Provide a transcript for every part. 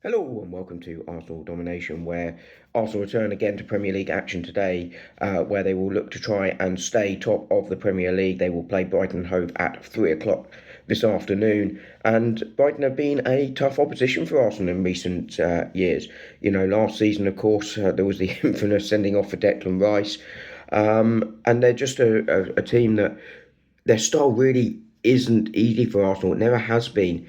Hello and welcome to Arsenal Domination, where Arsenal return again to Premier League action today, where they will look to try and stay top of the Premier League. They will play Brighton and Hove at 3 o'clock this afternoon, and Brighton have been a tough opposition for Arsenal in recent years. Last season, of course, there was the infamous sending off for Declan Rice, and they're just a team that their style really isn't easy for Arsenal. It never has been.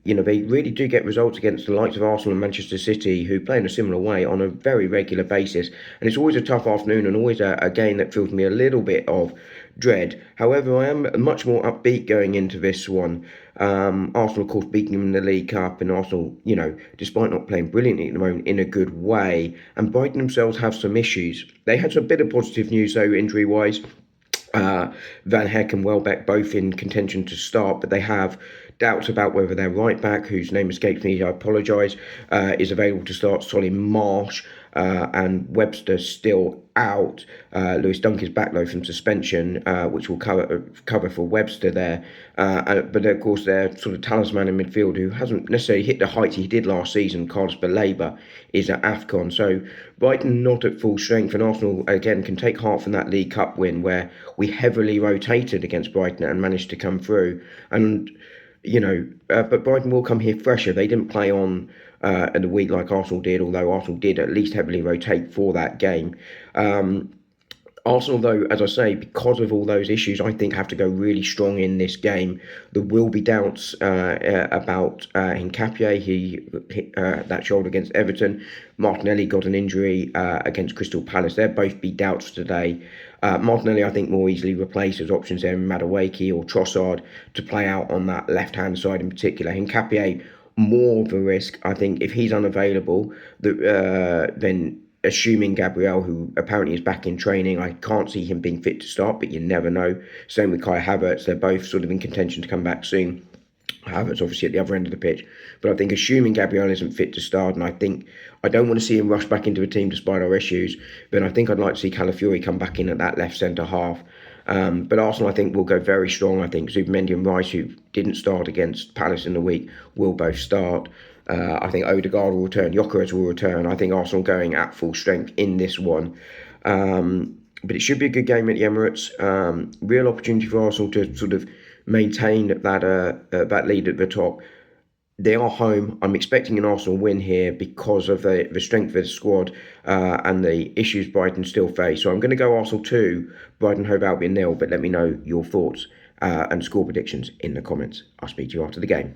They really do get results against the likes of Arsenal and Manchester City, who play in a similar way on a very regular basis. And it's always a tough afternoon and always a game that fills me a little bit of dread. However, I am much more upbeat going into this one. Arsenal, of course, beating them in the League Cup, and Arsenal, despite not playing brilliantly at the moment, in a good way. And Brighton themselves have some issues. They had some bit of positive news, though, injury-wise. Van Heck and Welbeck both in contention to start, but they have doubts about whether their right back, whose name escapes me, I apologise, is available to start. Solly Marsh and Webster still out. Lewis Dunk is back though from suspension, which will cover for Webster there. But of course, their sort of talisman in midfield, who hasn't necessarily hit the heights he did last season, Carlos Baleba, is at AFCON. So Brighton not at full strength, and Arsenal again can take heart from that League Cup win where we heavily rotated against Brighton and managed to come through. And but Brighton will come here fresher. They didn't play on in the week like Arsenal did, although Arsenal did at least heavily rotate for that game. Arsenal, though, as I say, because of all those issues, I think have to go really strong in this game. There will be doubts about Hincapié. He hit that shoulder against Everton. Martinelli got an injury against Crystal Palace. They'll both be doubts today. Martinelli, I think, more easily replaced as options there in Madueke or Trossard to play out on that left-hand side in particular. Hincapié, more of a risk. I think if he's unavailable, then assuming Gabriel, who apparently is back in training, I can't see him being fit to start, but you never know. Same with Kai Havertz. They're both sort of in contention to come back soon. Havertz obviously at the other end of the pitch. But I think assuming Gabriel isn't fit to start, and I don't want to see him rush back into the team despite our issues, but I think I'd like to see Calafiori come back in at that left centre half. But Arsenal, I think, will go very strong. I think Zubimendi and Rice, who didn't start against Palace in the week, will both start. I think Odegaard will return. Gyökeres will return. I think Arsenal going at full strength in this one. But it should be a good game at the Emirates. Real opportunity for Arsenal to sort of maintain that lead at the top. They are home. I'm expecting an Arsenal win here because of the strength of the squad and the issues Brighton still face. So I'm going to go Arsenal 2, Brighton Hove Albion 0. But let me know your thoughts and score predictions in the comments. I'll speak to you after the game.